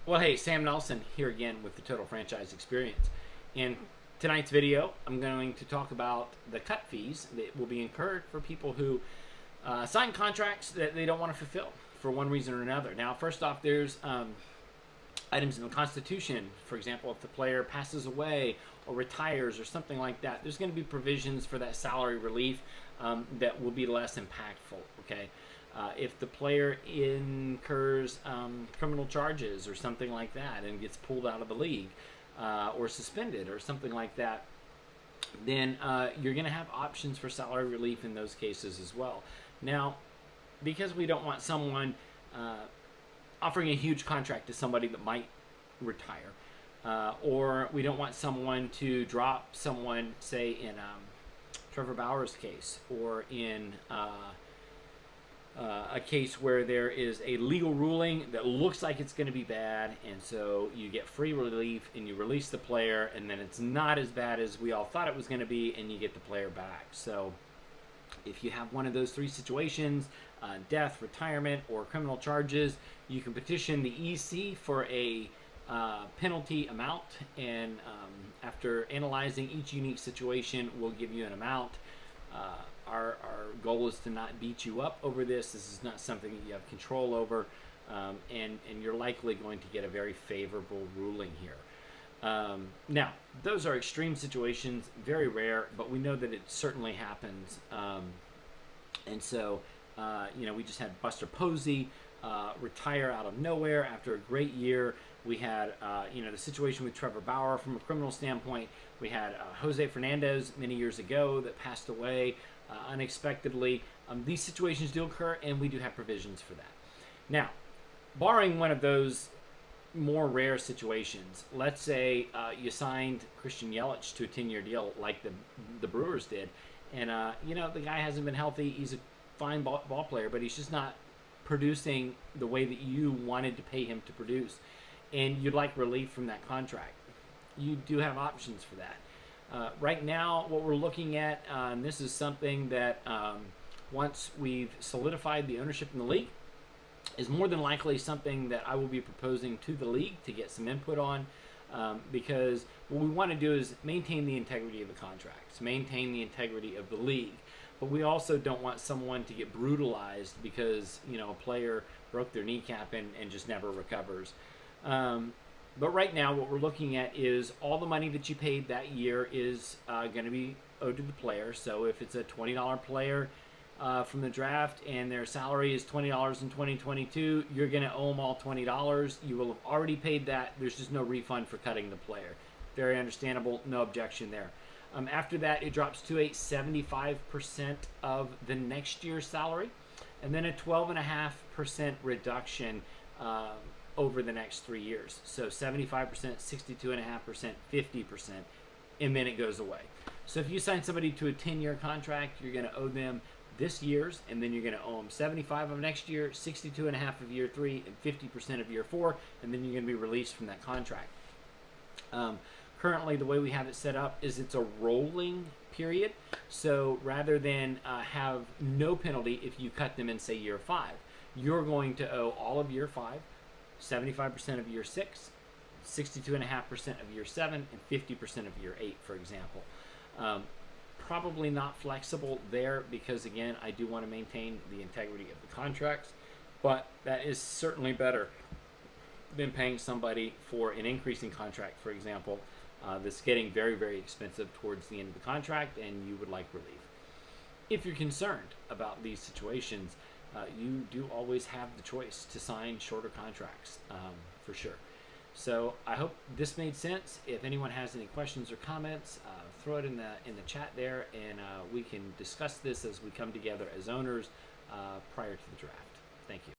Well, hey, Sam Nelson here again with the Total Franchise Experience. In tonight's video, I'm going to talk about the cut fees that will be incurred for people who sign contracts that they don't want to fulfill for one reason or another. Now, first off, there's items in the Constitution. For example, if the player passes away or retires or something like that, there's going to be provisions for that salary relief that will be less impactful. Okay. If the player incurs criminal charges or something like that and gets pulled out of the league or suspended or something like that, then you're going to have options for salary relief in those cases as well. Now, because we don't want someone offering a huge contract to somebody that might retire, or we don't want someone to drop someone, say in Trevor Bauer's case, or in a case where there is a legal ruling that looks like it's going to be bad, and so you get free relief and you release the player, and then it's not as bad as we all thought it was going to be, and you get the player back. So if you have one of those three situations, death, retirement, or criminal charges, you can petition the EC for a penalty amount, and after analyzing each unique situation, we'll give you an amount. Our goal is to not beat you up over this. This is not something that you have control over, and you're likely going to get a very favorable ruling here. Now, those are extreme situations, very rare, but we know that it certainly happens. And so, we just had Buster Posey retire out of nowhere after a great year. We had, the situation with Trevor Bauer from a criminal standpoint. We had Jose Fernandez many years ago that passed away unexpectedly. These situations do occur, and we do have provisions for that. Now, barring one of those more rare situations, let's say you signed Christian Yelich to a 10-year deal like the Brewers did, and the guy hasn't been healthy. He's a fine ball player, but he's just not producing the way that you wanted to pay him to produce, and you'd like relief from that contract. You do have options for that. Right now, what we're looking at, and this is something that once we've solidified the ownership in the league, is more than likely something that I will be proposing to the league to get some input on, because what we want to do is maintain the integrity of the contracts, maintain the integrity of the league, but we also don't want someone to get brutalized because a player broke their kneecap and just never recovers. But right now, what we're looking at is all the money that you paid that year is going to be owed to the player. So if it's a $20 player from the draft and their salary is $20 in 2022, you're going to owe them all $20. You will have already paid that. There's just no refund for cutting the player. Very understandable. No objection there. After that, it drops to a 75% of the next year's salary, and then a 12.5% reduction over the next 3 years. So 75%, 62.5%, 50%, and then it goes away. So if you sign somebody to a 10-year contract, you're going to owe them this year's, and then you're going to owe them 75 of next year, 62.5 of year 3, and 50% of year 4, and then you're going to be released from that contract. Currently, the way we have it set up is it's a rolling period. So rather than have no penalty if you cut them in, say, year 5, you're going to owe all of year 5, 75% of year 6, 62.5% of year 7, and 50% of year 8, for example. Probably not flexible there because, again, I do want to maintain the integrity of the contracts, but that is certainly better than paying somebody for an increasing contract, for example, that's getting very, very expensive towards the end of the contract and you would like relief. If you're concerned about these situations, you do always have the choice to sign shorter contracts, for sure. So I hope this made sense. If anyone has any questions or comments, throw it in the chat there, and we can discuss this as we come together as owners prior to the draft. Thank you.